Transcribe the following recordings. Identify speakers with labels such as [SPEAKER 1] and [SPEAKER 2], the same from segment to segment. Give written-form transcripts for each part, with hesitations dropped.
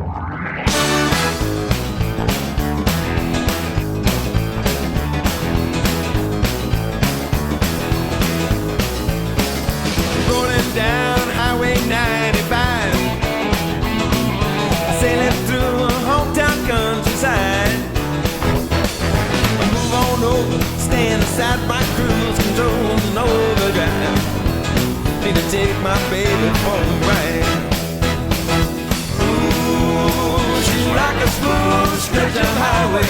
[SPEAKER 1] Rolling down Highway 95, sailing through a hometown countryside. Move on over, stand aside my cruise control and overdrive. Need to take my baby for a ride. Ooh, she's like a smooth stretch of highway.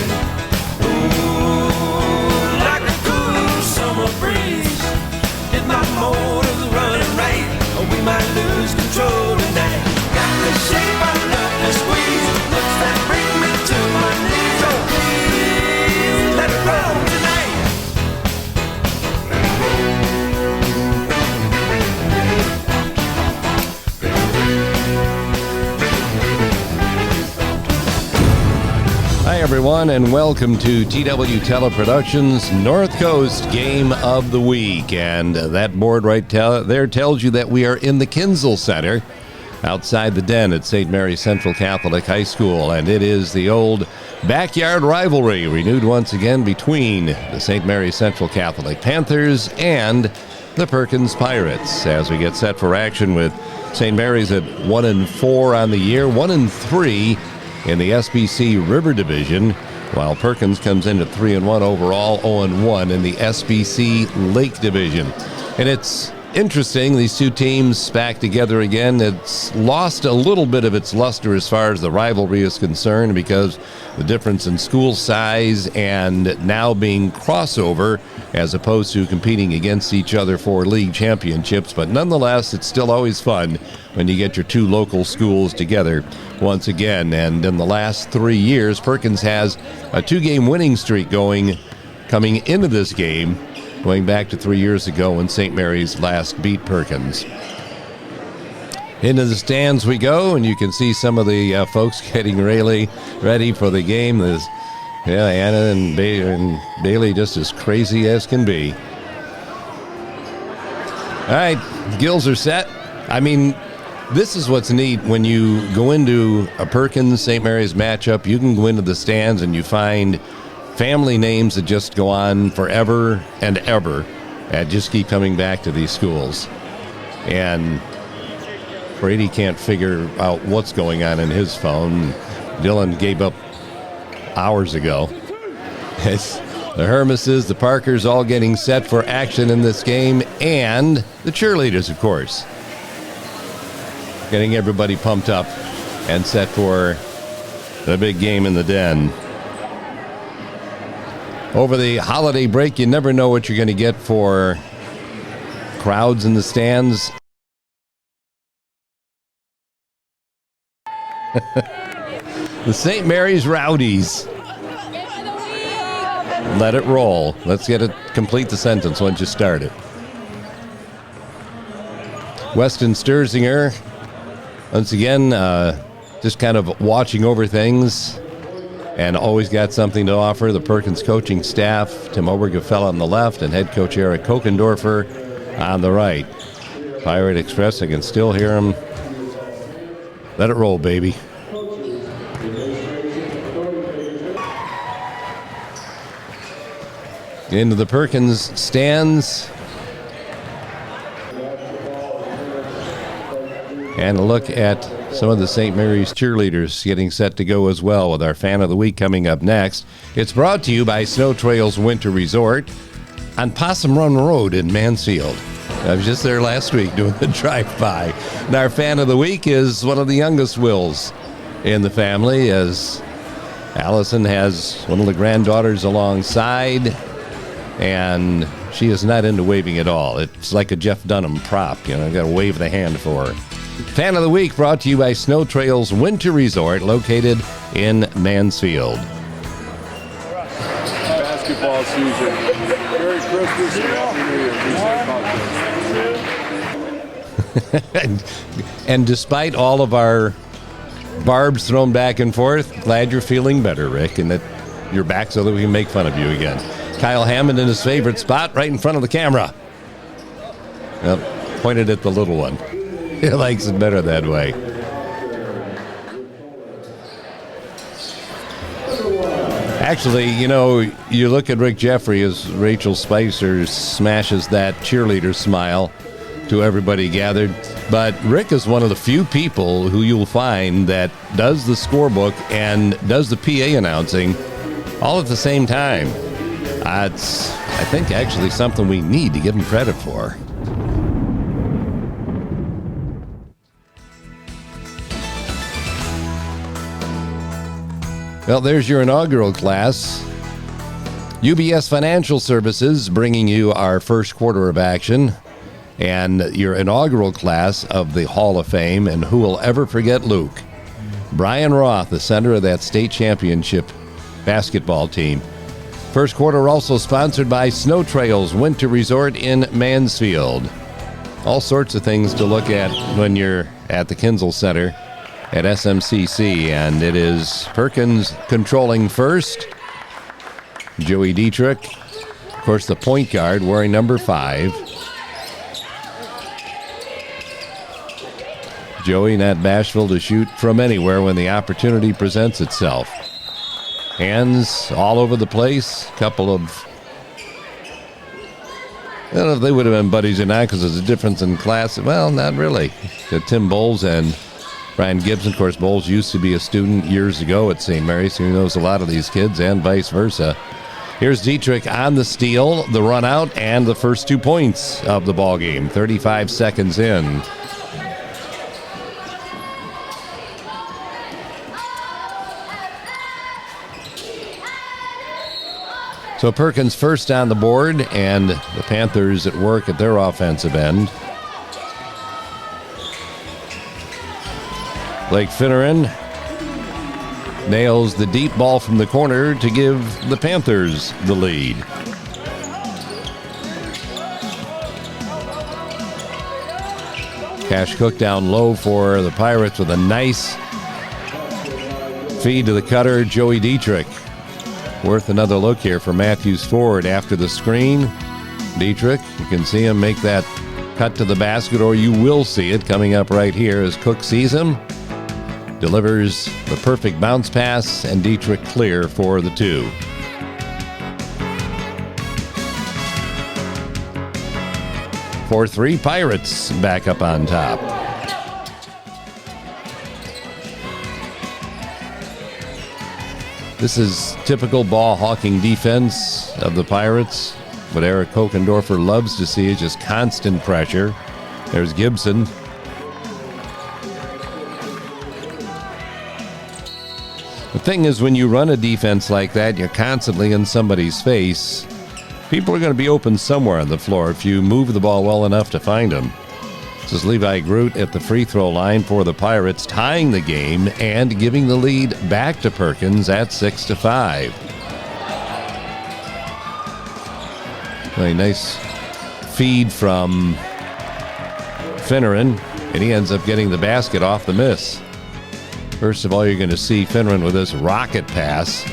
[SPEAKER 1] Ooh, like a cool summer breeze. If my motor's running right, or we might lose control tonight. Got the shape I love to squeeze. Looks that bring me to my knees. Oh please, let it roll tonight.
[SPEAKER 2] Hi, everyone, and welcome to TW Teleproductions North Coast Game of the Week. And that board right there tells you that we are in the Kinzel Center outside the Den at St. Mary's Central Catholic High School. And it is the old backyard rivalry renewed once again between the St. Mary's Central Catholic Panthers and the Perkins Pirates as we get set for action with St. Mary's at 1-4 on the year, 1-3 in the SBC River Division, while Perkins comes in at 3-1 overall, 0-1 in the SBC Lake Division. And it's interesting, these two teams back together again. It's lost a little bit of its luster as far as the rivalry is concerned because the difference in school size and now being crossover as opposed to competing against each other for league championships. But nonetheless, it's still always fun when you get your two local schools together once again. And in the last 3 years, Perkins has a 2-game winning streak coming into this game, going back to 3 years ago when St. Mary's last beat Perkins. Into the stands we go, and you can see some of the folks getting really ready for the game. Anna and Bailey just as crazy as can be. All right, gills are set. I mean, this is what's neat when you go into a Perkins-St. Mary's matchup. You can go into the stands and you find family names that just go on forever and ever and just keep coming back to these schools. And Brady can't figure out what's going on in his phone. Dylan gave up hours ago. It's the Hermeses, the Parkers all getting set for action in this game, and the cheerleaders, of course. Getting everybody pumped up and set for the big game in the Den. Over the holiday break, you never know what you're going to get for crowds in the stands. The St. Mary's Rowdies. Let it roll. Let's complete the sentence once you start it. Weston Sturzinger, once again, just kind of watching over things and always got something to offer. The Perkins coaching staff, Tim Obergefell on the left and head coach Eric Kokendorfer on the right. Pirate Express, I can still hear him. Let it roll, baby. Into the Perkins stands. And a look at some of the St. Mary's cheerleaders getting set to go as well with our Fan of the Week coming up next. It's brought to you by Snow Trails Winter Resort on Possum Run Road in Mansfield. I was just there last week doing the drive-by. And our Fan of the Week is one of the youngest Wills in the family, as Allison has one of the granddaughters alongside, and she is not into waving at all. It's like a Jeff Dunham prop, you know, got to wave the hand for her. Fan of the Week brought to you by Snow Trails Winter Resort, located in Mansfield.
[SPEAKER 3] Basketball season. Merry Christmas and Happy New Year.
[SPEAKER 2] And despite all of our barbs thrown back and forth, glad you're feeling better, Rick, and that you're back so that we can make fun of you again. Kyle Hammond in his favorite spot, right in front of the camera. Yep, pointed at the little one. He likes it better that way. Actually, you look at Rick Jeffrey as Rachel Spicer smashes that cheerleader smile to everybody gathered. But Rick is one of the few people who you'll find that does the scorebook and does the PA announcing all at the same time. It's, I think, actually something we need to give him credit for. Well, there's your inaugural class. UBS Financial Services bringing you our first quarter of action and your inaugural class of the Hall of Fame. And who will ever forget Luke? Brian Roth, the center of that state championship basketball team. First quarter also sponsored by Snow Trails Winter Resort in Mansfield. All sorts of things to look at when you're at the Kinzel Center at SMCC, and it is Perkins controlling first. Joey Dietrich, of course, the point guard, wearing number 5. Joey not bashful to shoot from anywhere when the opportunity presents itself. Hands all over the place. Couple of, I don't know if they would have been buddies or not because there's a difference in class. Well, not really. Tim Bowles and Brian Gibson. Of course, Bowles used to be a student years ago at St. Mary's, so he knows a lot of these kids and vice versa. Here's Dietrich on the steal, the run out, and the first 2 points of the ball game. 35 seconds in. So Perkins first on the board, and the Panthers at work at their offensive end. Blake Finneran nails the deep ball from the corner to give the Panthers the lead. Cash Cook down low for the Pirates with a nice feed to the cutter, Joey Dietrich. Worth another look here for Matthews Ford after the screen. Dietrich, you can see him make that cut to the basket, or you will see it coming up right here as Cook sees him. Delivers the perfect bounce pass, and Dietrich clear for the 2. For 3, Pirates back up on top. This is typical ball hawking defense of the Pirates. What Eric Kokendorfer loves to see is just constant pressure. There's Gibson. The thing is, when you run a defense like that, you're constantly in somebody's face. People are going to be open somewhere on the floor if you move the ball well enough to find them. This is Levi Groot at the free throw line for the Pirates, tying the game and giving the lead back to Perkins at 6-5. A nice feed from Finneran, and he ends up getting the basket off the miss. First of all, you're going to see Finneran with this rocket pass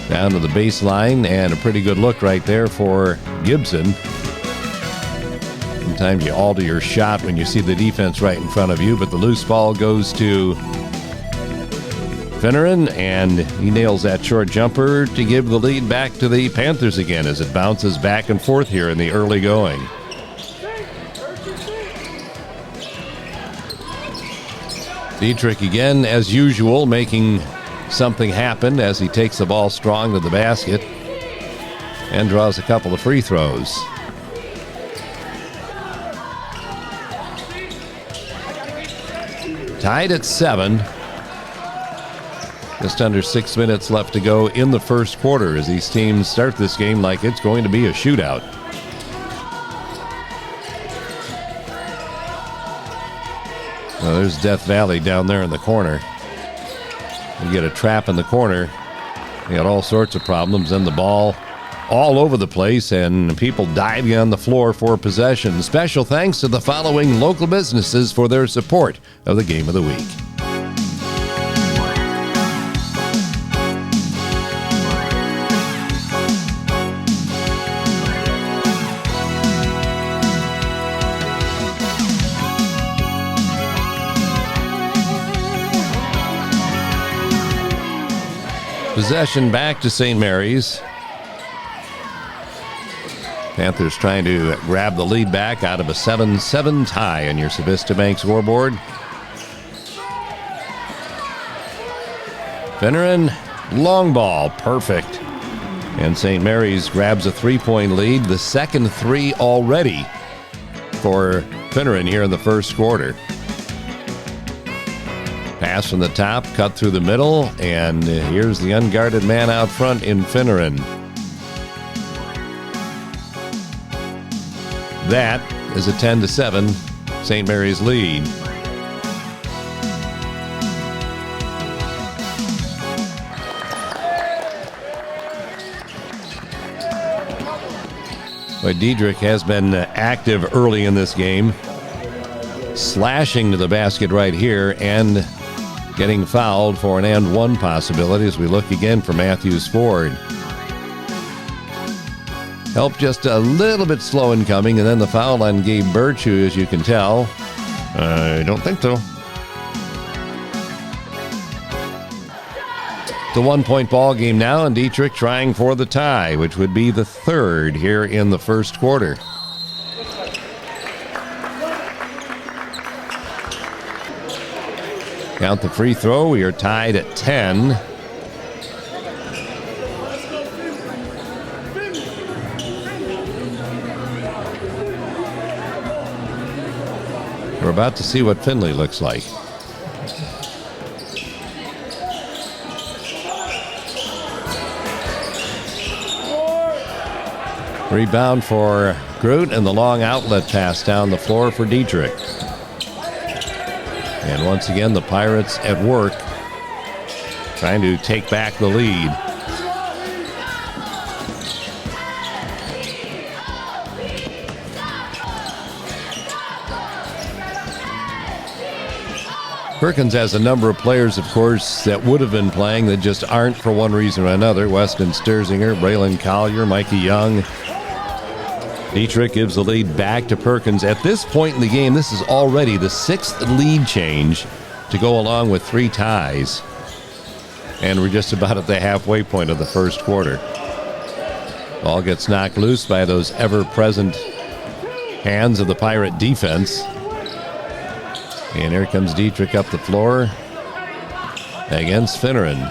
[SPEAKER 2] down to the baseline, and a pretty good look right there for Gibson. Sometimes you alter your shot when you see the defense right in front of you, but the loose ball goes to Finneran, and he nails that short jumper to give the lead back to the Panthers again as it bounces back and forth here in the early going. Dietrich again, as usual, making something happen as he takes the ball strong to the basket and draws a couple of free throws. Tied at 7. Just under 6 minutes left to go in the first quarter as these teams start this game like it's going to be a shootout. Well, there's Death Valley down there in the corner. You get a trap in the corner. You got all sorts of problems, and the ball all over the place, and people diving on the floor for possession. Special thanks to the following local businesses for their support of the Game of the Week. Possession back to St. Mary's. Panthers trying to grab the lead back out of a 7-7 tie on your Civista Bank scoreboard. Finneran, long ball, perfect. And St. Mary's grabs a 3-point lead, the second three already for Finneran here in the first quarter. Pass from the top, cut through the middle, and here's the unguarded man out front in Finneran. That is a 10-7 St. Mary's lead. But Diedrich has been active early in this game, slashing to the basket right here and getting fouled for an and one possibility as we look again for Matthews Ford. Help just a little bit slow in coming, and then the foul on Gabe Birch, who, as you can tell, I don't think so. It's a 1-point ball game now, and Dietrich trying for the tie, which would be the third here in the first quarter. Count the free throw. We are tied at 10. We're about to see what Finley looks like. Rebound for Groot, and the long outlet pass down the floor for Dietrich. And once again, the Pirates at work, trying to take back the lead. Perkins has a number of players, of course, that would have been playing that just aren't for one reason or another. Weston Sterzinger, Braylon Collier, Mikey Young. Dietrich gives the lead back to Perkins. At this point in the game, this is already the sixth lead change to go along with three ties. And we're just about at the halfway point of the first quarter. Ball gets knocked loose by those ever-present hands of the Pirate defense. And here comes Dietrich up the floor against Finneran.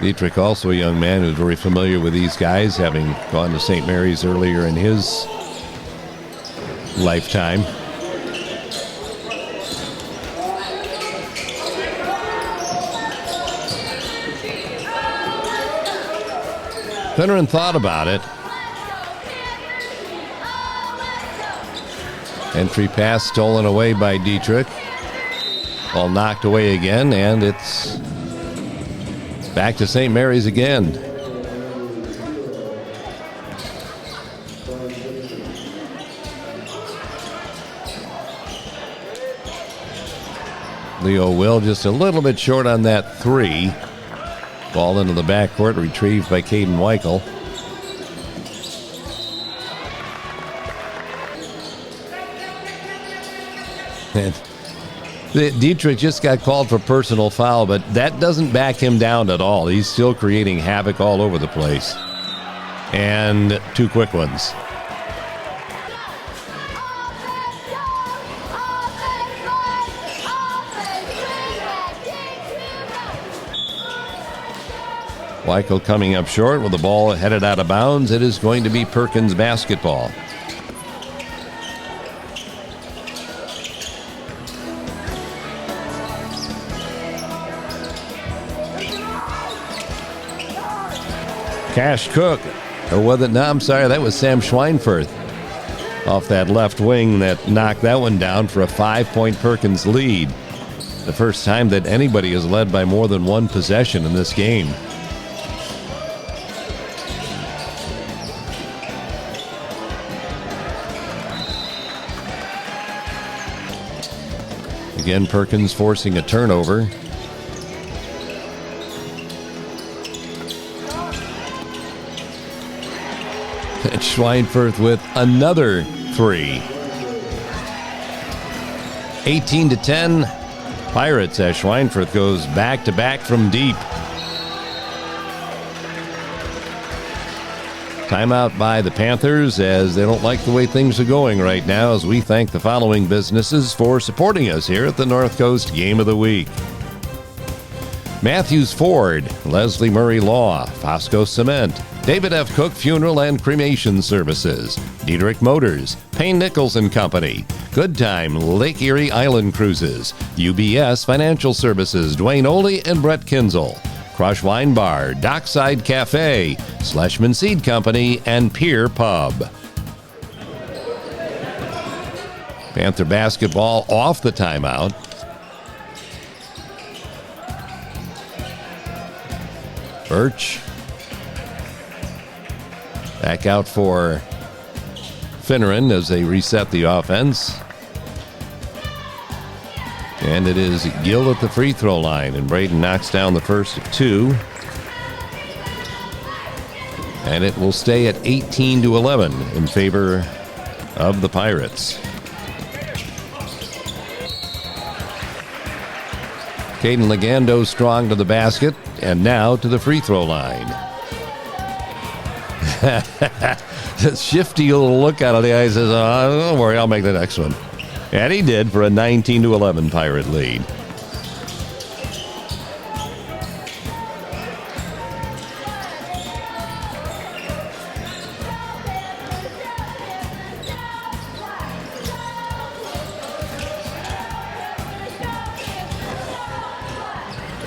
[SPEAKER 2] Dietrich, also a young man who's very familiar with these guys, having gone to St. Mary's earlier in his lifetime. Finneran thought about it. Entry pass stolen away by Dietrich. Ball knocked away again, and it's back to St. Mary's again. Leo Will just a little bit short on that three. Ball into the backcourt, retrieved by Caden Weichel. And Dietrich just got called for personal foul, but that doesn't back him down at all. He's still creating havoc all over the place. And two quick ones. Weichel coming up short with the ball headed out of bounds. It is going to be Perkins basketball. Cash Cook, or was it? No, I'm sorry, that was Sam Schweinfurth off that left wing that knocked that one down for a 5-point Perkins lead. The first time that anybody has led by more than one possession in this game. Again, Perkins forcing a turnover. And Schweinfurth with another three. 18-10. Pirates as Schweinfurth goes back-to-back from deep. Timeout by the Panthers as they don't like the way things are going right now, as we thank the following businesses for supporting us here at the North Coast Game of the Week. Matthews Ford, Leslie Murray Law, Fosco Cement, David F. Cook Funeral and Cremation Services, Diedrich Motors, Payne Nichols and Company, Good Time Lake Erie Island Cruises, UBS Financial Services, Dwayne Oley and Brett Kinzel, Crush Wine Bar, Dockside Cafe, Schlesman Seed Company, and Pier Pub. Panther basketball off the timeout. Birch. Back out for Finneran as they reset the offense. And it is Gill at the free throw line, and Braden knocks down the first of two. And it will stay at 18-11 in favor of the Pirates. Caden Legando strong to the basket, and now to the free throw line. Shifty little look out of the eye, says, don't worry, I'll make the next one. And he did for a 19-11 Pirate lead.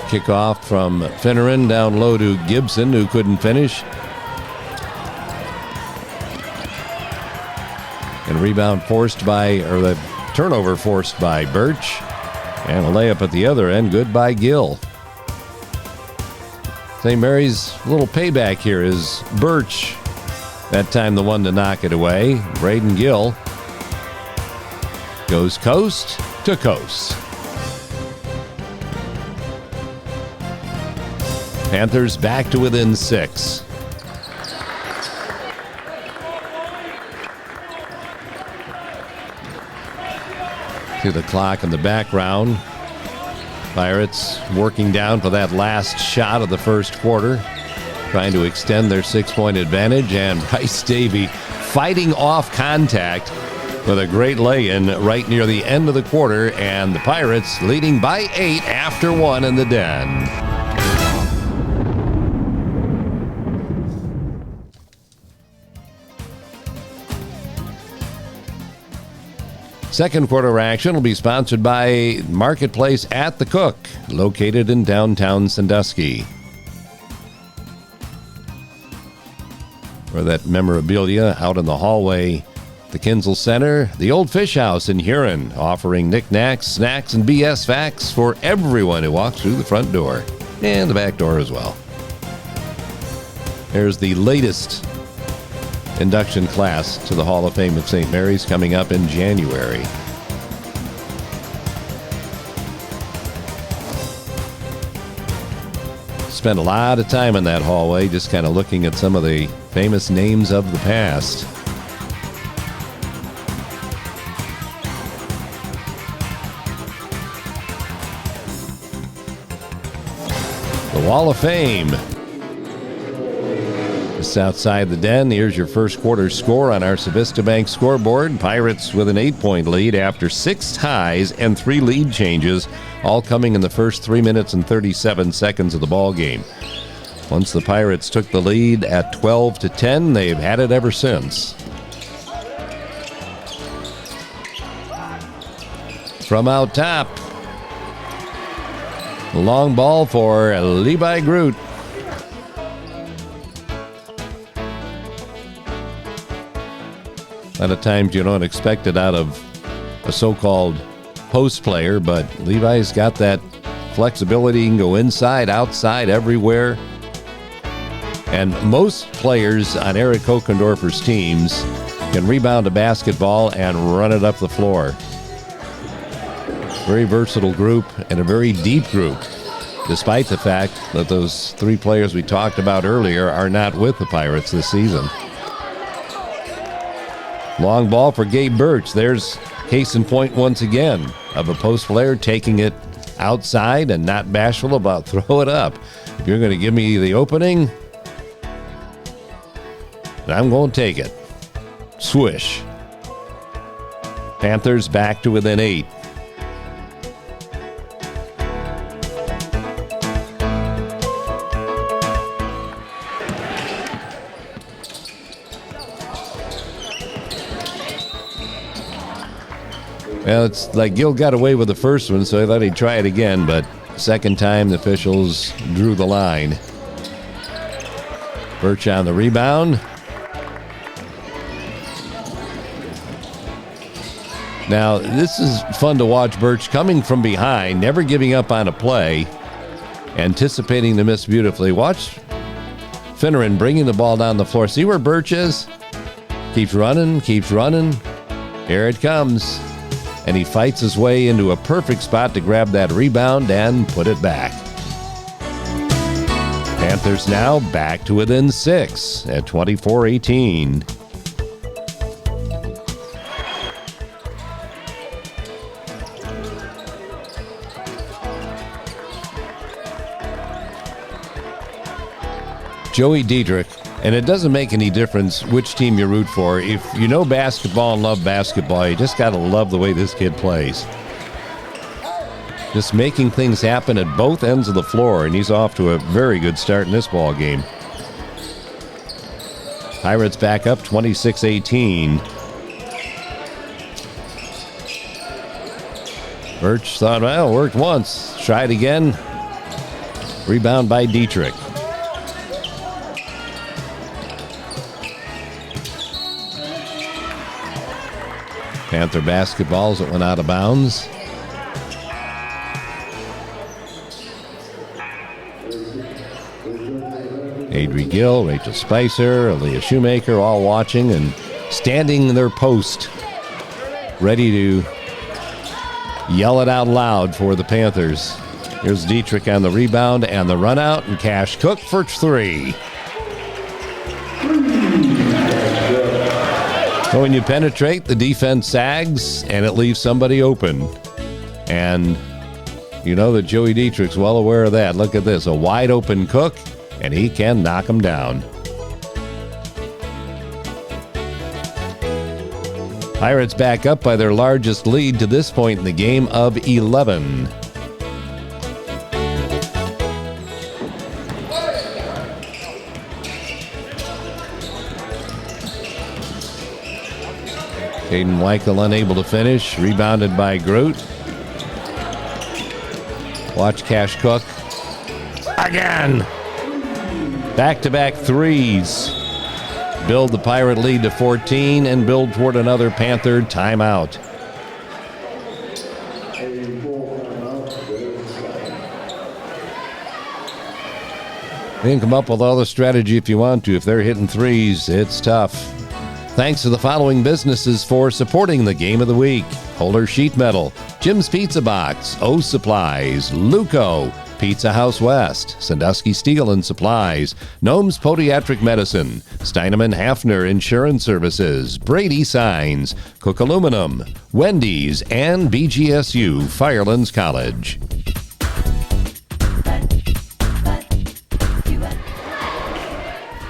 [SPEAKER 2] Kickoff from Finneran down low to Gibson, who couldn't finish. And rebound forced by, or the turnover forced by Birch. And a layup at the other end, good by Gill. St. Mary's little payback here is Birch. That time the one to knock it away. Braden Gill goes coast to coast. Panthers back to within 6. To the clock in the background. Pirates working down for that last shot of the first quarter, trying to extend their 6-point advantage, and Bryce Davey fighting off contact with a great lay-in right near the end of the quarter, and the Pirates leading by 8 after 1 in the Den. Second quarter action will be sponsored by Marketplace at the Cook, located in downtown Sandusky. For that memorabilia out in the hallway, the Kinzel Center, the Old Fish House in Huron, offering knickknacks, snacks, and BS facts for everyone who walks through the front door and the back door as well. There's the latest induction class to the Hall of Fame of St. Mary's coming up in January. Spent a lot of time in that hallway just kind of looking at some of the famous names of the past. The Wall of Fame. Just outside the Den, here's your first quarter score on our Civista Bank scoreboard. Pirates with an 8-point lead after 6 ties and 3 lead changes, all coming in the first 3 minutes and 37 seconds of the ball game. Once the Pirates took the lead at 12-10, they've had it ever since. From out top, long ball for Levi Groot. A lot of times you don't expect it out of a so-called post player, but Levi's got that flexibility. He can go inside, outside, everywhere. And most players on Eric Kokendorfer's teams can rebound a basketball and run it up the floor. Very versatile group and a very deep group, despite the fact that those 3 players we talked about earlier are not with the Pirates this season. Long ball for Gabe Birch. There's case in point once again of a post player taking it outside and not bashful about throw it up. If you're going to give me the opening, I'm going to take it. Swish. Panthers back to within 8. Well, it's like Gill got away with the first one, so I thought he'd try it again, but second time the officials drew the line. Birch on the rebound. Now, this is fun to watch Birch coming from behind, never giving up on a play, anticipating the miss beautifully. Watch Finneran bringing the ball down the floor. See where Birch is? Keeps running, keeps running. Here it comes. And he fights his way into a perfect spot to grab that rebound and put it back. Panthers now back to within 6 at 24-18. Joey Dietrich, and it doesn't make any difference which team you root for. If you know basketball and love basketball, you just got to love the way this kid plays. Just making things happen at both ends of the floor, and he's off to a very good start in this ball game. Pirates back up 26-18. Birch thought, well, it worked once. Try it again. Rebound by Dietrich. Panther basketballs that went out of bounds. Adri Gill, Rachel Spicer, Aaliyah Shoemaker all watching and standing in their post, ready to yell it out loud for the Panthers. Here's Dietrich on the rebound and the run out, and Cash Cook for 3. So when you penetrate, the defense sags and it leaves somebody open. And you know that Joey Dietrich's well aware of that. Look at this, a wide open Cook, and he can knock him down. Pirates back up by their largest lead to this point in the game of 11. Caden Weichel unable to finish. Rebounded by Groot. Watch Cash Cook. Again. Back-to-back threes. Build the Pirate lead to 14 and build toward another Panther timeout. You can come up with all the strategy if you want to. If they're hitting threes, it's tough. Thanks to the following businesses for supporting the Game of the Week: Polar Sheet Metal, Jim's Pizza Box, O Supplies, Luco, Pizza House West, Sandusky Steel and Supplies, Gnome's Podiatric Medicine, Steinemann Hafner Insurance Services, Brady Signs, Cook Aluminum, Wendy's, and BGSU Firelands College.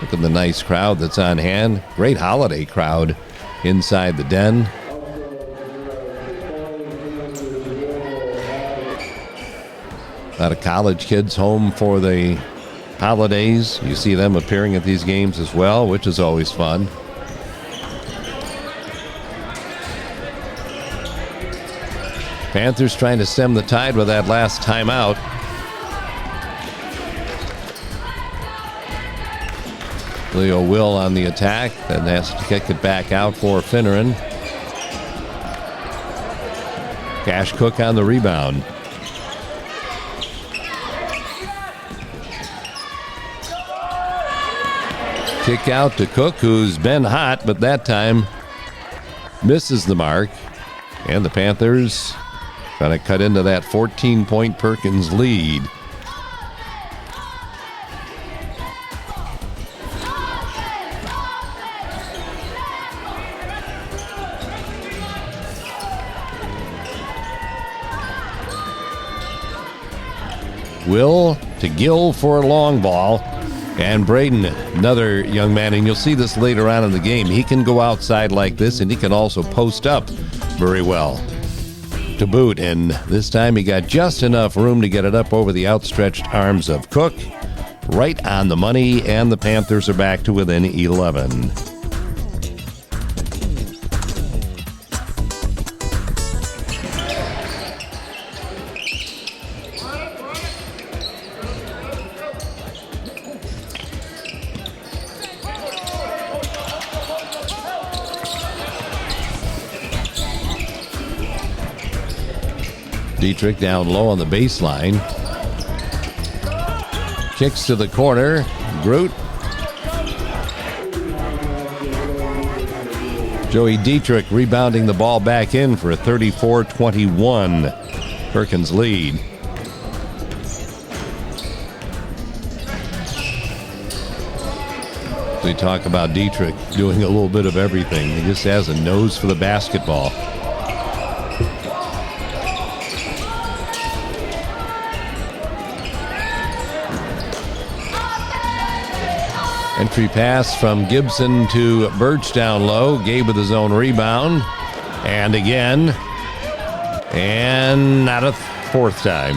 [SPEAKER 2] Look at the nice crowd that's on hand. Great holiday crowd inside the den. A lot of college kids home for the holidays. You see them appearing at these games as well, which is always fun. Panthers trying to stem the tide with that last timeout. Leo Will on the attack, then has to kick it back out for Finneran. Cash Cook on the rebound. Kick out to Cook, who's been hot, but that time misses the mark. And the Panthers trying to cut into that 14-point Perkins lead. Will to Gill for a long ball. And Braden, another young man, and you'll see this later on in the game. He can go outside like this, and he can also post up very well to boot. And this time he got just enough room to get it up over the outstretched arms of Cook. Right on the money, and the Panthers are back to within 11. Dietrich down low on the baseline. Kicks to the corner. Groot. Joey Dietrich rebounding the ball back in for a 34-21 Perkins lead. We talk about Dietrich doing a little bit of everything. He just has a nose for the basketball. Entry pass from Gibson to Birch down low. Gabe with his own rebound. And again. And not a fourth time.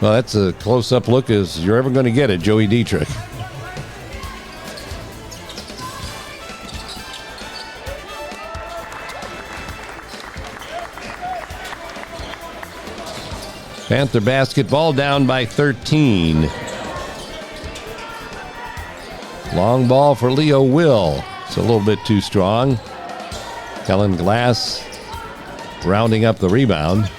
[SPEAKER 2] Well, that's a close-up look as you're ever going to get at Joey Dietrich. Panther basketball down by 13. Long ball for Leo Will. It's a little bit too strong. Kellen Glass rounding up the rebound.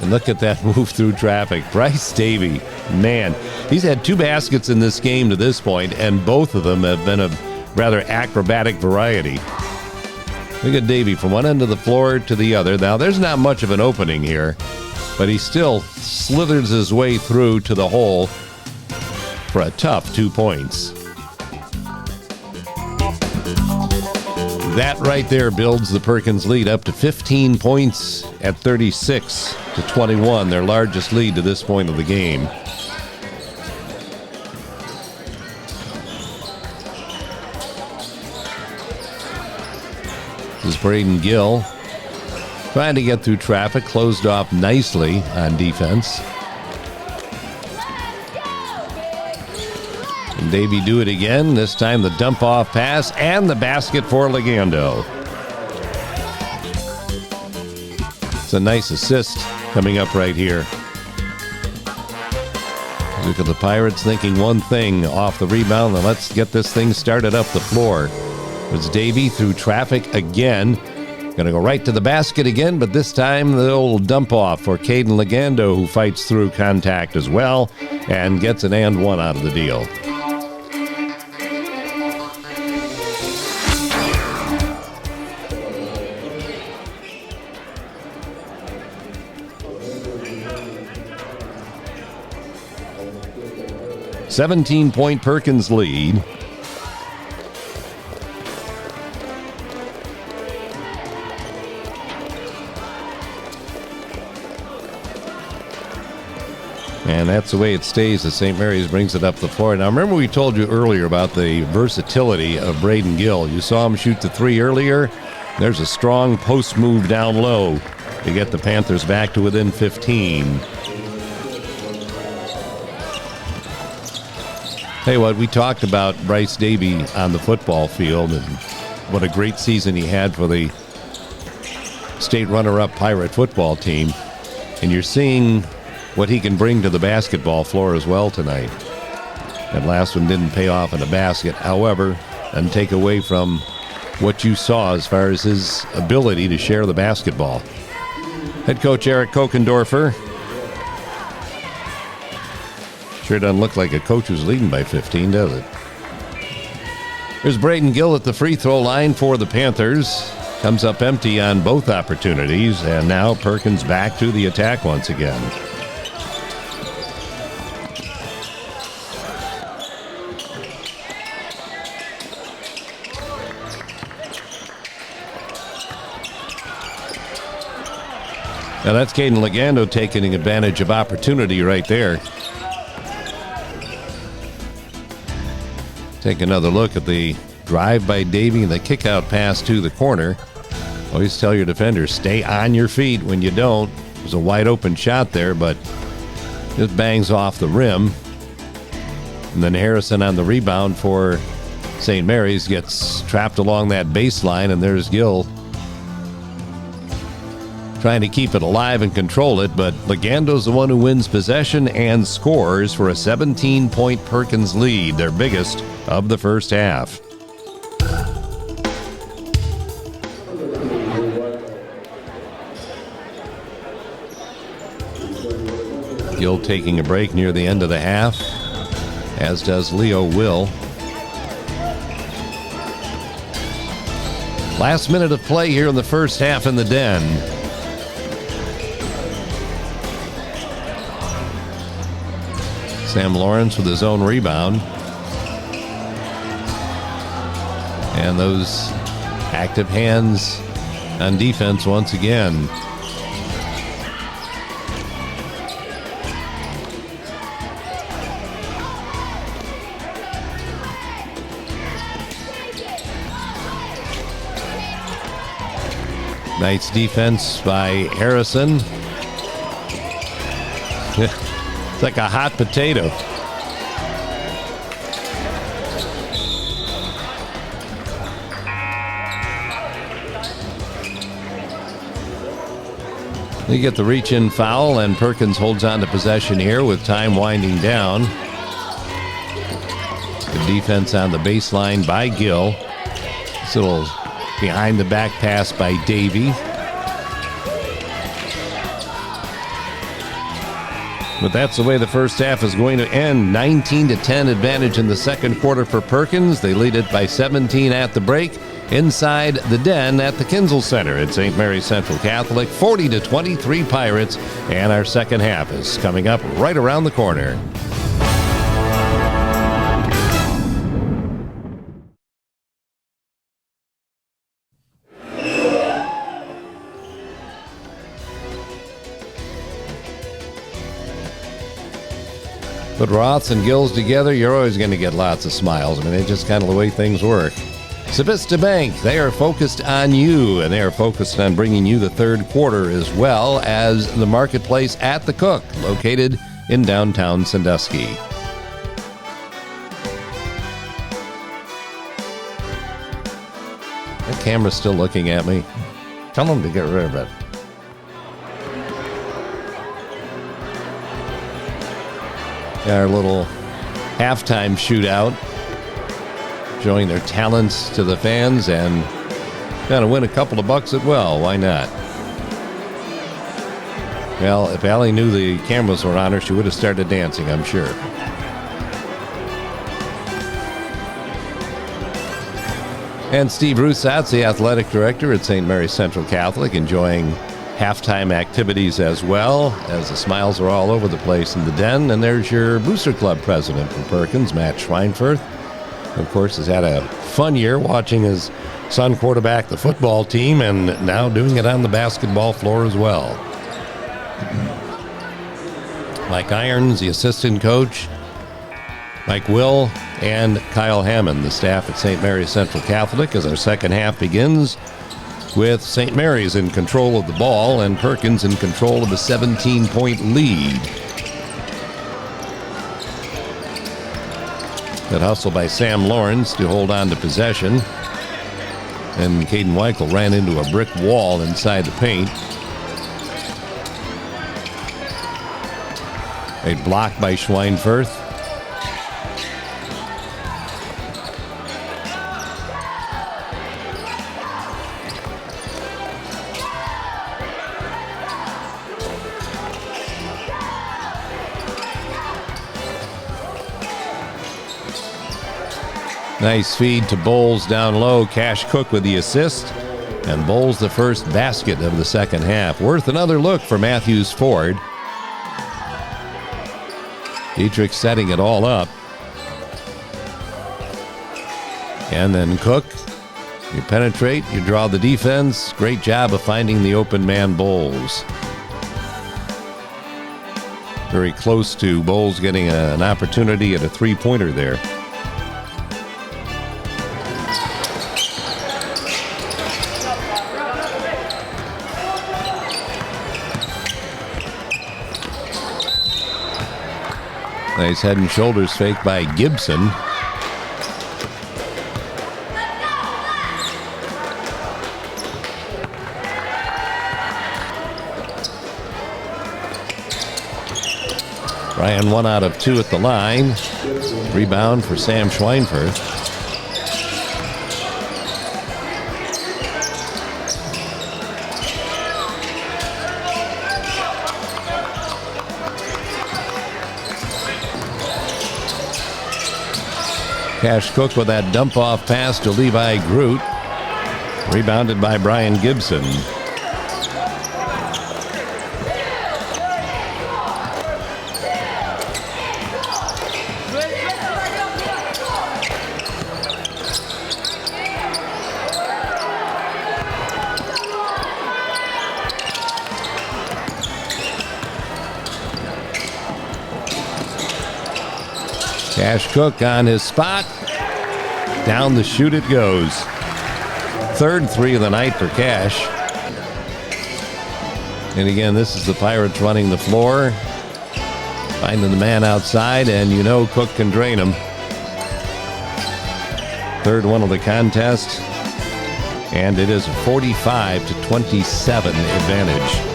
[SPEAKER 2] And look at that move through traffic. Bryce Davey, man, he's had 2 baskets in this game to this point, and both of them have been of rather acrobatic variety. Look at Davey from one end of the floor to the other. Now, there's not much of an opening here, but he still slithers his way through to the hole for a tough 2 points. That right there builds the Perkins lead up to 15 points at 36-21, their largest lead to this point of the game. This is Braden Gill trying to get through traffic, closed off nicely on defense. And Davey do it again. This time the dump off pass and the basket for Legando. It's a nice assist coming up right here. Look at the Pirates thinking one thing off the rebound, and let's get this thing started up the floor. It's Davey through traffic again. Going to go right to the basket again, but this time the old dump off for Caden Legando, who fights through contact as well and gets an and one out of the deal. "17-point Perkins lead. And that's the way it stays as St. Mary's brings it up the floor. Now, remember we told you earlier about the versatility of Braden Gill. You saw him shoot the 3 earlier. There's a strong post move down low to get the Panthers back to within 15. Hey, what we talked about Bryce Davey on the football field and what a great season he had for the state runner-up Pirate football team. And you're seeing what he can bring to the basketball floor as well tonight. That last one didn't pay off in a basket. However, doesn't take away from what you saw as far as his ability to share the basketball. Head coach Eric Kokendorfer. Sure doesn't look like a coach who's leading by 15, does it? There's Braden Gill at the free throw line for the Panthers. Comes up empty on both opportunities, and now Perkins back to the attack once again. Now that's Caden Legando taking advantage of opportunity right there. Take another look at the drive by Davey and the kick out pass to the corner. Always tell your defenders, stay on your feet when you don't. It was a wide open shot there, but just bangs off the rim. And then Harrison on the rebound for St. Mary's gets trapped along that baseline, and there's Gill trying to keep it alive and control it, but Legando's the one who wins possession and scores for a 17-point Perkins lead, their biggest of the first half. Gill taking a break near the end of the half, as does Leo Will. Last minute of play here in the first half in the Den. Sam Lawrence with his own rebound. And those active hands on defense once again. Nice defense by Harrison. It's like a hot potato. They get the reach-in foul, and Perkins holds on to possession here with time winding down. The defense on the baseline by Gill. This little behind-the-back pass by Davey. But that's the way the first half is going to end. 19-10 advantage in the second quarter for Perkins. They lead it by 17 at the break. Inside the Den at the Kinzel Center at St. Mary's Central Catholic, 40-23 Pirates. And our second half is coming up right around the corner. Put Roths and Gills together, you're always going to get lots of smiles. I mean, it's just kind of the way things work. Civista Bank, they are focused on you, and they are focused on bringing you the third quarter as well as the marketplace at the Cook, located in downtown Sandusky. The camera's still looking at me. Tell them to get rid of it. Our little halftime shootout, showing their talents to the fans and going to win a couple of bucks as well. Why not? Well, if Allie knew the cameras were on her, she would have started dancing, I'm sure. And Steve Rusatz, the athletic director at St. Mary's Central Catholic, enjoying halftime activities as well, as the smiles are all over the place in the Den. And there's your Booster Club president from Perkins, Matt Schweinfurth. Of course, has had a fun year watching his son quarterback the football team and now doing it on the basketball floor as well. Mike Irons, the assistant coach, Mike Will, and Kyle Hammond, the staff at St. Mary's Central Catholic, as our second half begins with St. Mary's in control of the ball and Perkins in control of a 17-point lead. That hustle by Sam Lawrence to hold on to possession. And Caden Weichel ran into a brick wall inside the paint. A block by Schweinfurth. Nice feed to Bowles down low. Cash Cook with the assist. And Bowles the first basket of the second half. Worth another look for Matthews Ford. Dietrich setting it all up. And then Cook. You penetrate, you draw the defense. Great job of finding the open man Bowles. Very close to Bowles getting an opportunity at a three-pointer there. Nice head and shoulders fake by Gibson. Ryan 1 out of 2 at the line. Rebound for Sam Schweinfurth. Cash Cook with that dump-off pass to Levi Groot. Rebounded by Brian Gibson. Cash Cook on his spot. Down the chute it goes. Third three of the night for Cash. And again, this is the Pirates running the floor. Finding the man outside, and you know Cook can drain him. Third one of the contest. And it is a 45-27 advantage.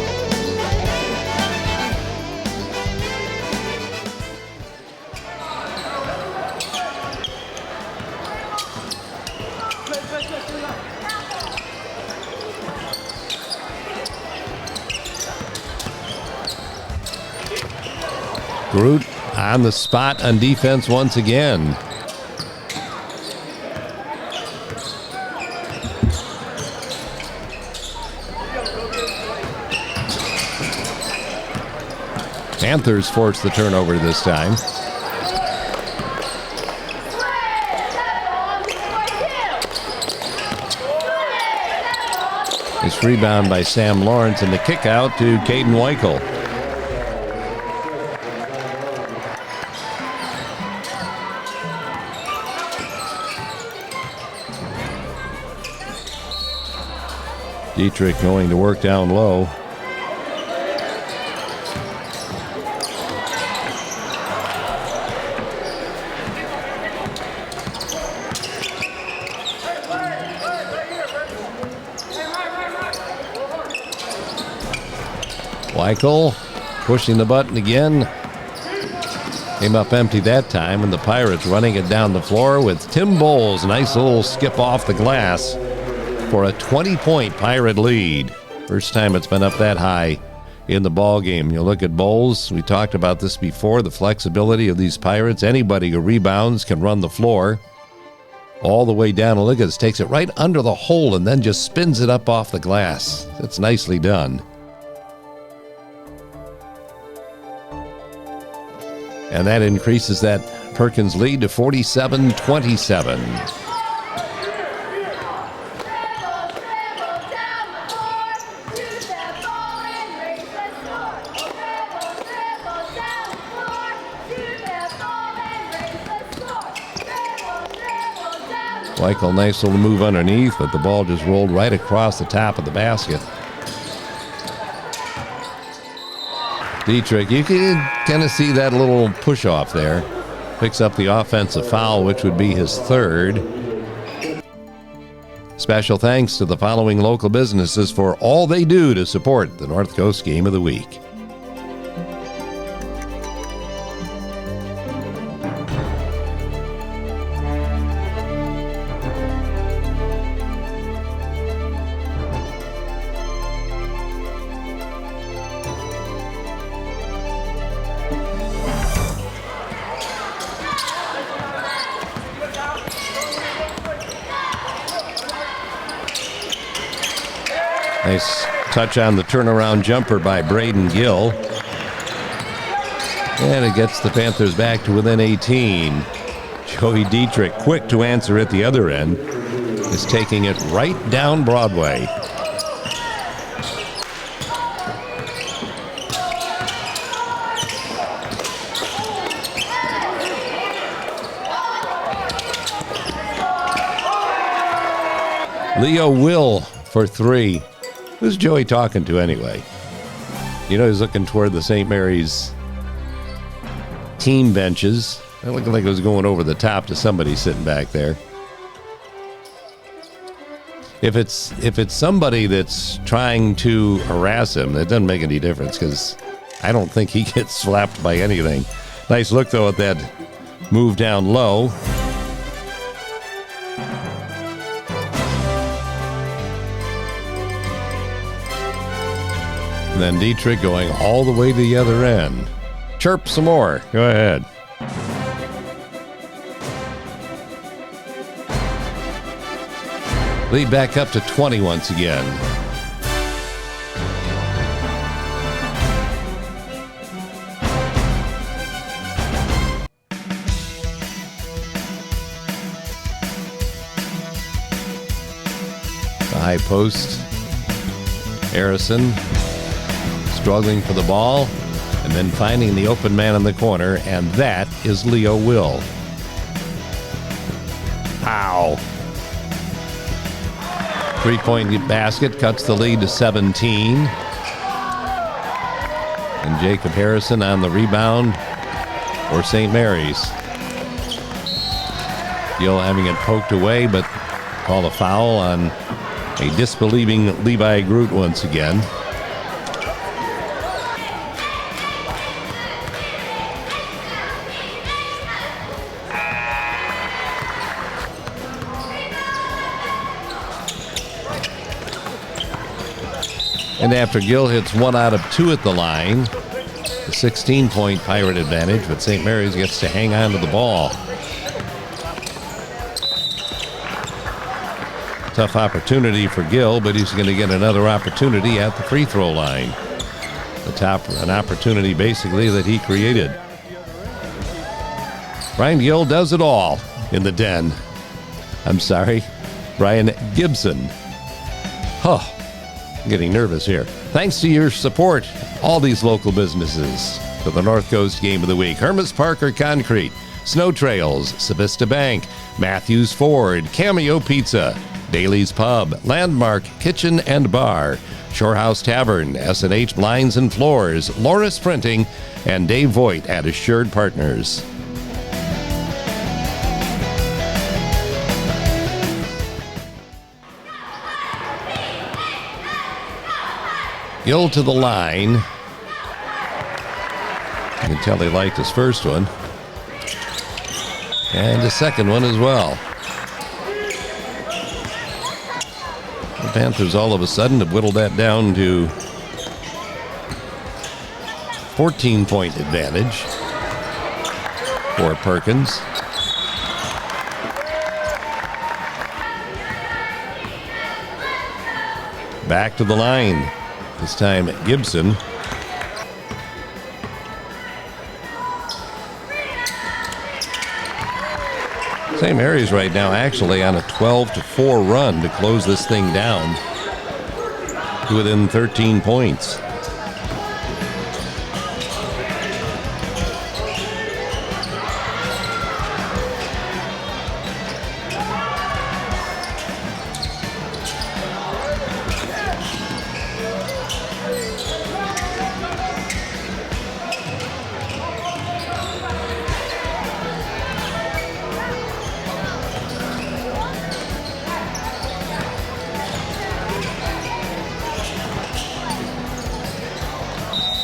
[SPEAKER 2] Groot on the spot on defense once again. Panthers force the turnover this time. This rebound by Sam Lawrence and the kick out to Caden Weichel. Dietrich going to work down low. Weichel pushing the button again. Came up empty that time, and the Pirates running it down the floor with Tim Bowles. Nice little skip off the glass for a 20-point Pirate lead. First time it's been up that high in the ball game. You look at Bowles. We talked about this before, the flexibility of these Pirates. Anybody who rebounds can run the floor all the way down. Look at this. Takes it right under the hole and then just spins it up off the glass. That's nicely done. And that increases that Perkins lead to 47-27. Weichel, nice little move underneath, but the ball just rolled right across the top of the basket. Dietrich, you can kind of see that little push off there. Picks up the offensive foul, which would be his third. Special thanks to the following local businesses for all they do to support the North Coast Game of the Week. Nice touch on the turnaround jumper by Braden Gill. And it gets the Panthers back to within 18. Joey Dietrich, quick to answer at the other end, is taking it right down Broadway. Leo Will for 3. Who's Joey talking to anyway? You know, he's looking toward the St. Mary's team benches. It looked like it was going over the top to somebody sitting back there. If it's somebody that's trying to harass him, it doesn't make any difference because I don't think he gets slapped by anything. Nice look, though, at that move down low. And then Dietrich going all the way to the other end. Chirp some more. Go ahead. Lead back up to 20 once again. The high post. Harrison struggling for the ball and then finding the open man in the corner, and that is Leo Will. Ow. 3-point basket cuts the lead to 17. And Jacob Harrison on the rebound for St. Mary's. Gill having it poked away, but called a foul on a disbelieving Levi Groot once again. And after Gill hits 1 out of 2 at the line, the 16-point Pirate advantage, but St. Mary's gets to hang on to the ball. Tough opportunity for Gill, but he's going to get another opportunity at the free throw line. An opportunity basically that he created. Brian Gill does it all in the den. I'm sorry, Brian Gibson. Huh. I'm getting nervous here. Thanks to your support, all these local businesses, for the North Coast Game of the Week. Hermes Parker Concrete, Snow Trails, Savista Bank, Matthews Ford, Cameo Pizza, Daly's Pub, Landmark Kitchen and Bar, Shorehouse Tavern, S&H Blinds and Floors, Loris Printing, and Dave Voigt at Assured Partners. Gill to the line. You can tell he liked his first one. And the second one as well. The Panthers all of a sudden have whittled that down to 14-point advantage for Perkins. Back to the line. This time Gibson. St. Mary's right now actually on a 12-4 run to close this thing down to within 13 points.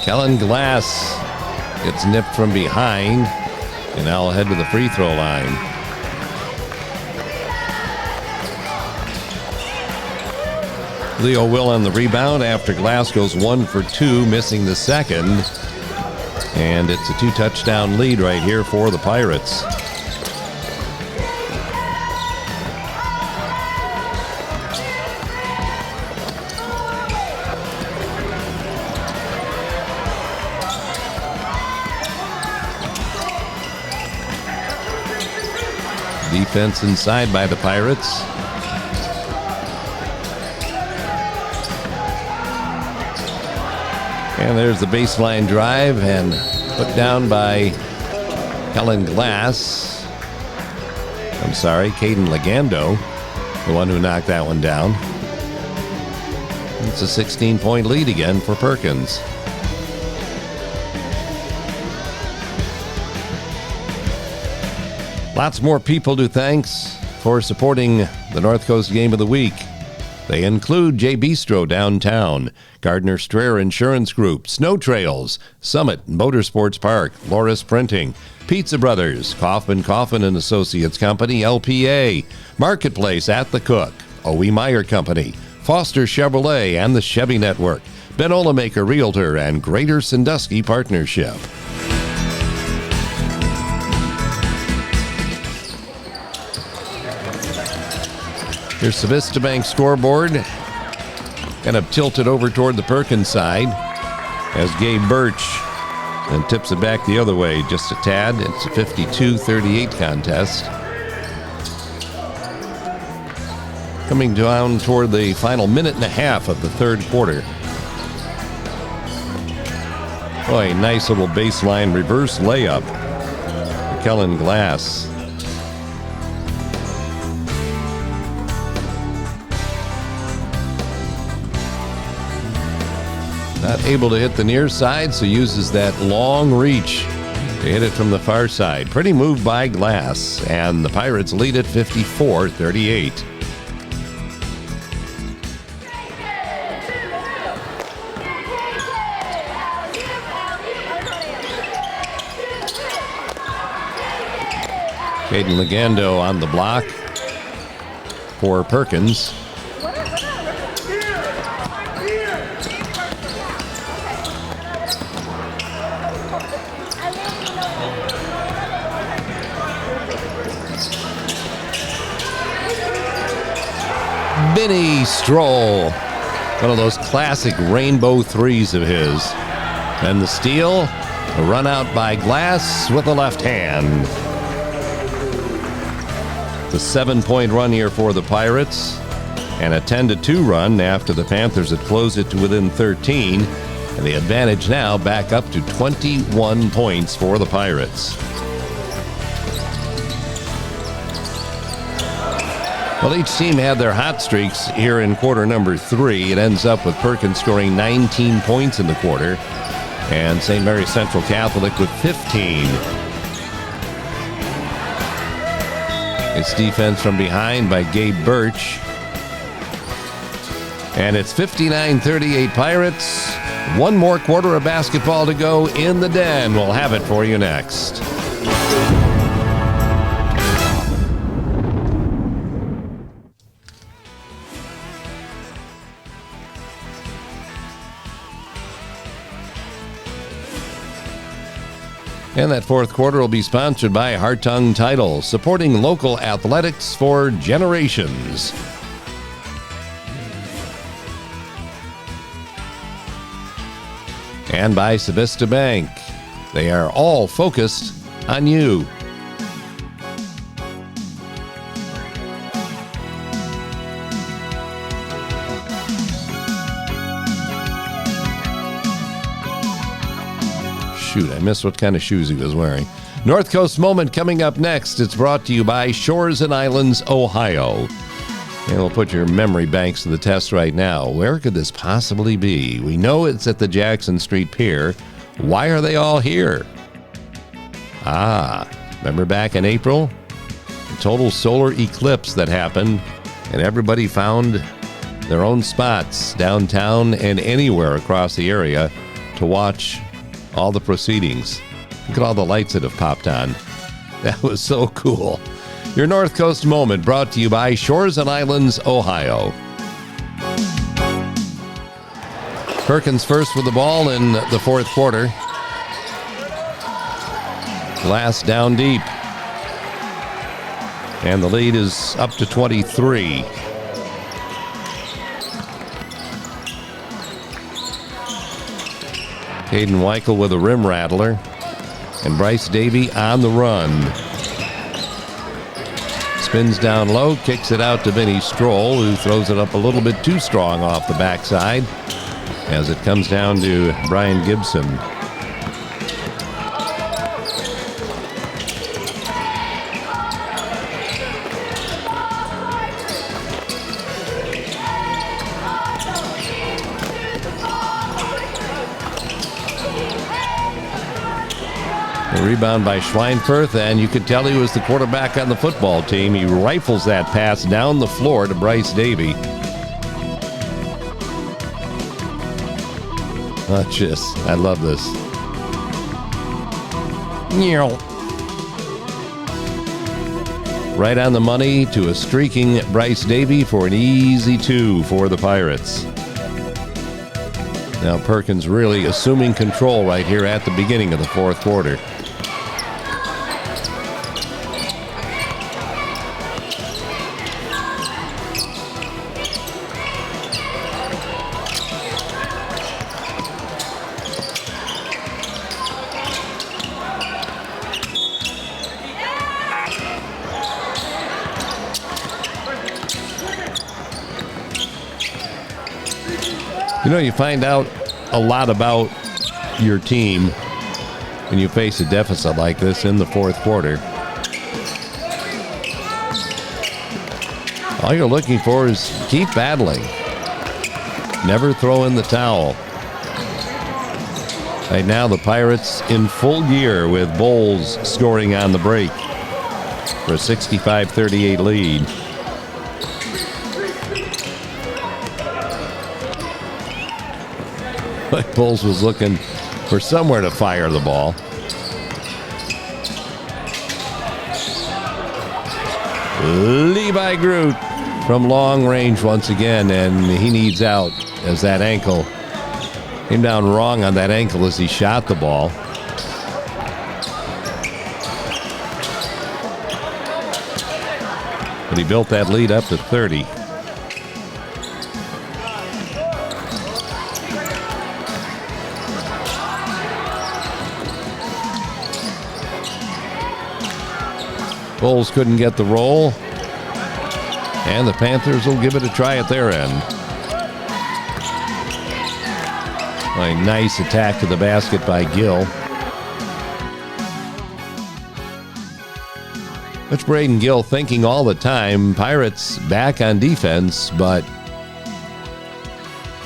[SPEAKER 2] Kellen Glass gets nipped from behind, and now will head to the free throw line. Leo Will on the rebound after Glass goes 1 for 2, missing the second. And it's a 2-touchdown lead right here for the Pirates. Defense inside by the Pirates. And there's the baseline drive and put down by Kellen Glass. I'm sorry, Caden Legando. the one who knocked that one down. It's a 16-point lead again for Perkins. Lots more people to thanks for supporting the North Coast Game of the Week. They include J Bistro downtown, Gardner Strayer Insurance Group, Snow Trails, Summit Motorsports Park, Loris Printing, Pizza Brothers, Kaufman Coffin and Associates Company, LPA, Marketplace at the Cook, O.E. Meyer Company, Foster Chevrolet and the Chevy Network, Ben Olemaker Realtor, and Greater Sandusky Partnership. Here's the Vista Bank scoreboard. Kind of tilted over toward the Perkins side as Gabe Birch and tips it back the other way just a tad. It's a 52-38 contest. Coming down toward the final minute and a half of the third quarter. Boy, nice little baseline reverse layup for Kellen Glass. Not able to hit the near side, so uses that long reach to hit it from the far side. Pretty move by Glass, and the Pirates lead at 54-38. Caden Legando on the block for Perkins. Benny Stroll, one of those classic rainbow threes of his. And the steal, a run out by Glass with the left hand. The 7-point run here for the Pirates, and a 10-2 run after the Panthers had closed it to within 13, and the advantage now back up to 21 points for the Pirates. Well, each team had their hot streaks here in quarter number 3. It ends up with Perkins scoring 19 points in the quarter, and St. Mary's Central Catholic with 15. It's defense from behind by Gabe Birch. And it's 59-38 Pirates. One more quarter of basketball to go in the Den. We'll have it for you next. And that fourth quarter will be sponsored by Hartung Title, supporting local athletics for generations. And by Vista Bank. They are all focused on you. Shoot, I missed what kind of shoes he was wearing. North Coast Moment coming up next. It's brought to you by Shores and Islands, Ohio. And we'll put your memory banks to the test right now. Where could this possibly be? We know it's at the Jackson Street Pier. Why are they all here? Remember back in April? The total solar eclipse that happened, and everybody found their own spots downtown and anywhere across the area to watch all the proceedings. Look at all the lights that have popped on. That was so cool. Your North Coast Moment brought to you by Shores and Islands, Ohio. Perkins first with the ball in the fourth quarter. Glass down deep. And the lead is up to 23. Caden Weichel with a rim rattler. And Bryce Davey on the run. Spins down low, kicks it out to Benny Stroll, who throws it up a little bit too strong off the backside as it comes down to Brian Gibson. A rebound by Schweinfurth, and you could tell he was the quarterback on the football team. He rifles that pass down the floor to Bryce Davy. I love this. Right on the money to a streaking Bryce Davy for an easy 2 for the Pirates. Now Perkins really assuming control right here at the beginning of the fourth quarter. You know, you find out a lot about your team when you face a deficit like this in the fourth quarter. All you're looking for is keep battling. Never throw in the towel. Right now, the Pirates in full gear with Bowles scoring on the break for a 65-38 lead. Bowles was looking for somewhere to fire the ball. Levi Groot from long range once again, and he needs out as that ankle came down wrong on that ankle as he shot the ball. But he built that lead up to 30. Bowles couldn't get the roll, and the Panthers will give it a try at their end. A nice attack to the basket by Gill. Which Braden Gill thinking all the time, Pirates back on defense, but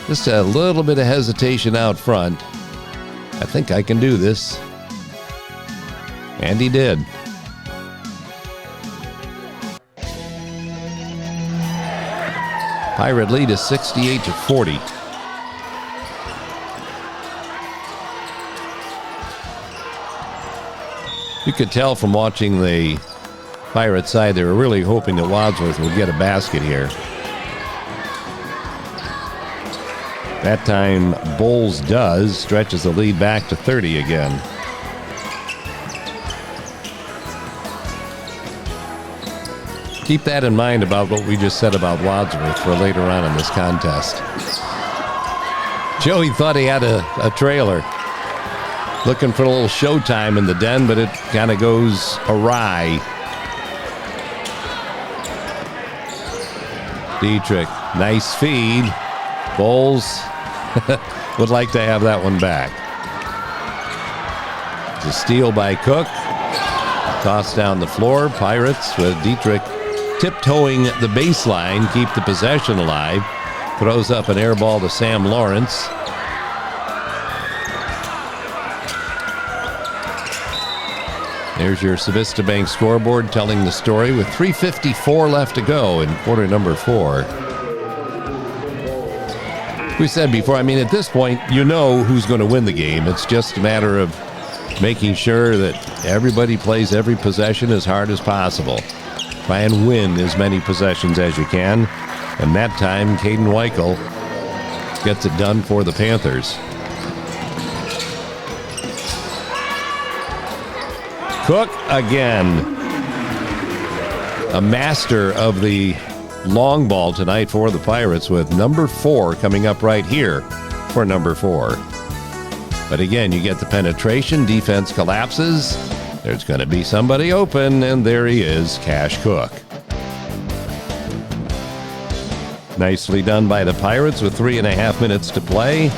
[SPEAKER 2] just a little bit of hesitation out front. I think I can do this. And he did. Pirate lead is 68-40. You could tell from watching the Pirate side they were really hoping that Wadsworth would get a basket here. That time Bowles does, stretches the lead back to 30 again. Keep that in mind about what we just said about Wadsworth for later on in this contest. Joey thought he had a trailer. Looking for a little showtime in the den, but it kind of goes awry. Dietrich, nice feed. Bowles would like to have that one back. It's a steal by Cook. Toss down the floor. Pirates with Dietrich tiptoeing the baseline, keep the possession alive. Throws up an air ball to Sam Lawrence. There's your Civista Bank scoreboard telling the story with 3:54 left to go in quarter number 4. We said before, I mean, at this point, you know who's going to win the game. It's just a matter of making sure that everybody plays every possession as hard as possible. Try and win as many possessions as you can. And that time, Caden Weichel gets it done for the Panthers. Cook again. A master of the long ball tonight for the Pirates with number 4 coming up right here for number 4. But again, you get the penetration, defense collapses. There's going to be somebody open, and there he is, Cash Cook. Nicely done by the Pirates with 3.5 minutes to play.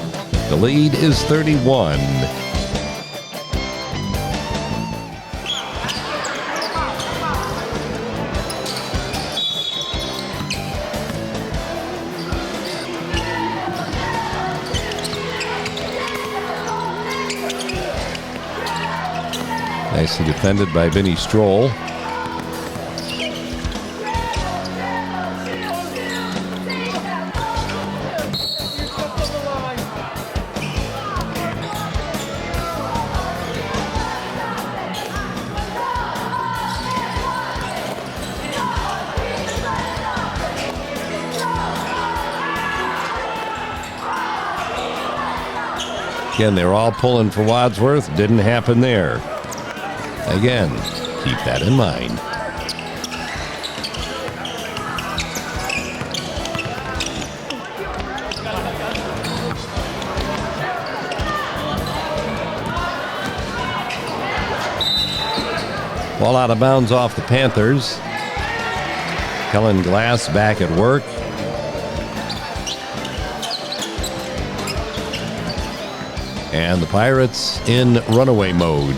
[SPEAKER 2] The lead is 31. Nicely defended by Vinny Stroll. Again, they're all pulling for Wadsworth. Didn't happen there. Again, keep that in mind. Ball out of bounds off the Panthers. Kellen Glass back at work. And the Pirates in runaway mode.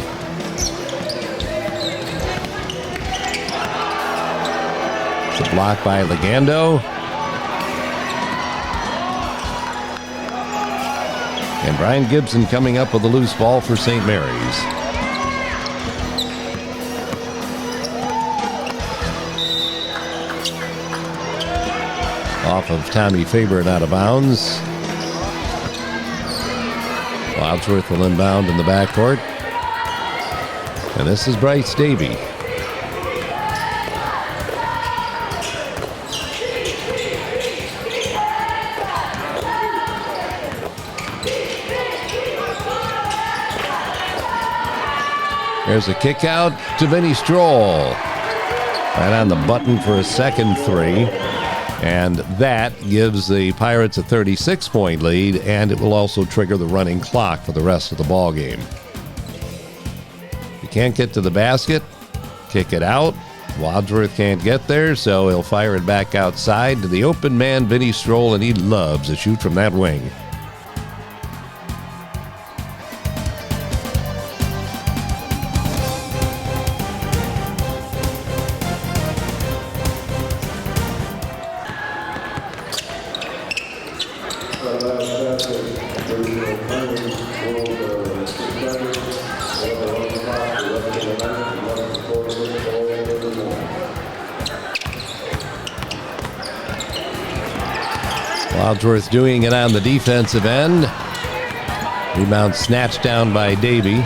[SPEAKER 2] It's a block by Legando. And Brian Gibson coming up with a loose ball for St. Mary's. Off of Tommy Faber and out of bounds. Wadsworth will inbound in the backcourt. And this is Bryce Davey. There's a kick out to Vinny Stroll. Right on the button for a second three. And that gives the Pirates a 36-point lead, and it will also trigger the running clock for the rest of the ball game. You can't get to the basket, kick it out. Wadsworth can't get there, so he'll fire it back outside to the open man, Vinny Stroll, and he loves to shoot from that wing. Wadsworth doing it on the defensive end. Rebound snatched down by Davey.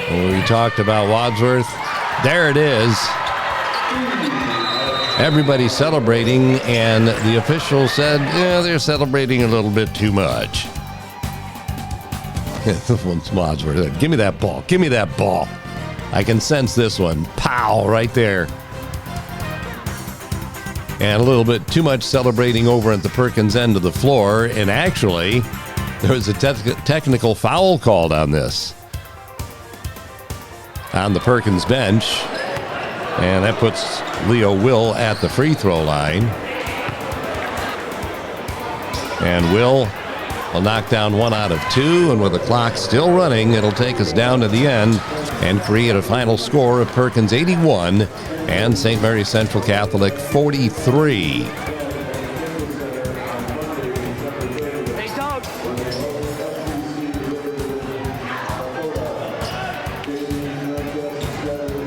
[SPEAKER 2] We talked about Wadsworth. There it is. Everybody celebrating, and the official said, yeah, they're celebrating a little bit too much. This one's Wadsworth. Give me that ball. Give me that ball. I can sense this one. Pow, right there. And a little bit too much celebrating over at the Perkins end of the floor. And actually, there was a technical foul called on this. On the Perkins bench. And that puts Leo Will at the free throw line. And Will knock down 1 out of 2. And with the clock still running, it'll take us down to the end and create a final score of Perkins 81 and St. Mary's Central Catholic 43.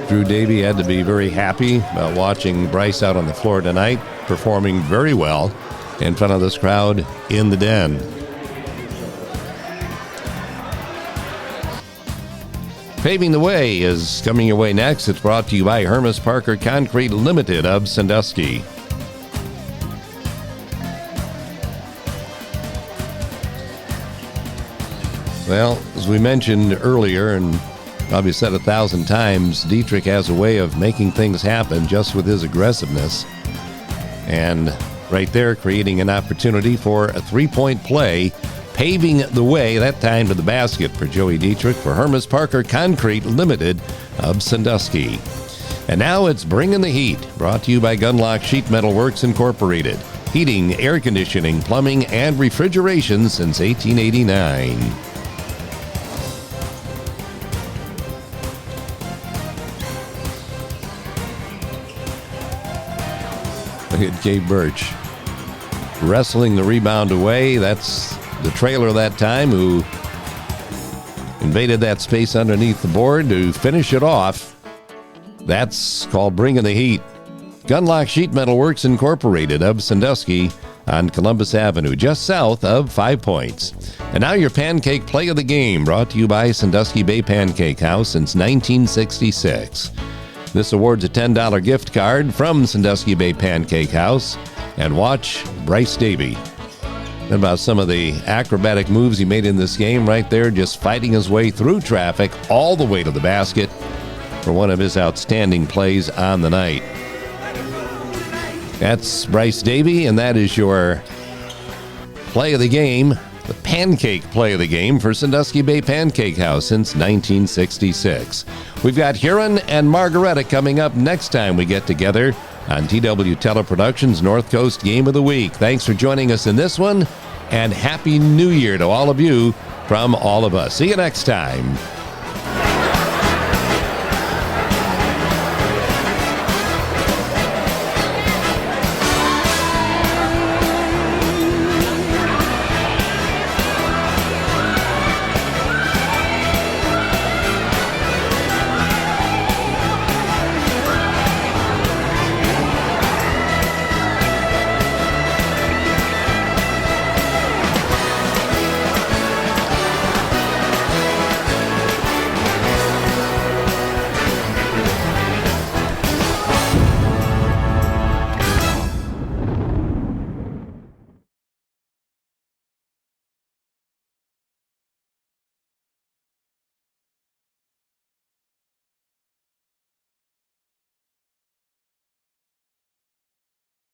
[SPEAKER 2] Drew Davey had to be very happy about watching Bryce out on the floor tonight, performing very well in front of this crowd in the Den. Paving the Way is coming your way next. It's brought to you by Hermes Parker Concrete Limited of Sandusky. Well, as we mentioned earlier, and probably said 1,000 times, Dietrich has a way of making things happen just with his aggressiveness. And right there, creating an opportunity for a three-point play, paving the way, that time to the basket for Joey Dietrich for Hermes Parker Concrete Limited of Sandusky. And now it's Bringing the Heat, brought to you by Gunlock Sheet Metal Works Incorporated. Heating, air conditioning, plumbing, and refrigeration since 1889. Look at Gabe Birch wrestling the rebound away. That's the trailer that time, who invaded that space underneath the board to finish it off. That's called bringing the heat. Gunlock Sheet Metal Works Incorporated of Sandusky on Columbus Avenue, just south of 5 Points. And now your pancake play of the game, brought to you by Sandusky Bay Pancake House since 1966. This award's a $10 gift card from Sandusky Bay Pancake House. And watch Bryce Davy. And about some of the acrobatic moves he made in this game right there, just fighting his way through traffic all the way to the basket for one of his outstanding plays on the night. That's Bryce Davy, and that is your play of the game, the pancake play of the game for Sandusky Bay Pancake House since 1966. We've got Huron and Margaretta coming up next time we get together on TW Teleproductions North Coast Game of the Week. Thanks for joining us in this one, and Happy New Year to all of you from all of us. See you next time.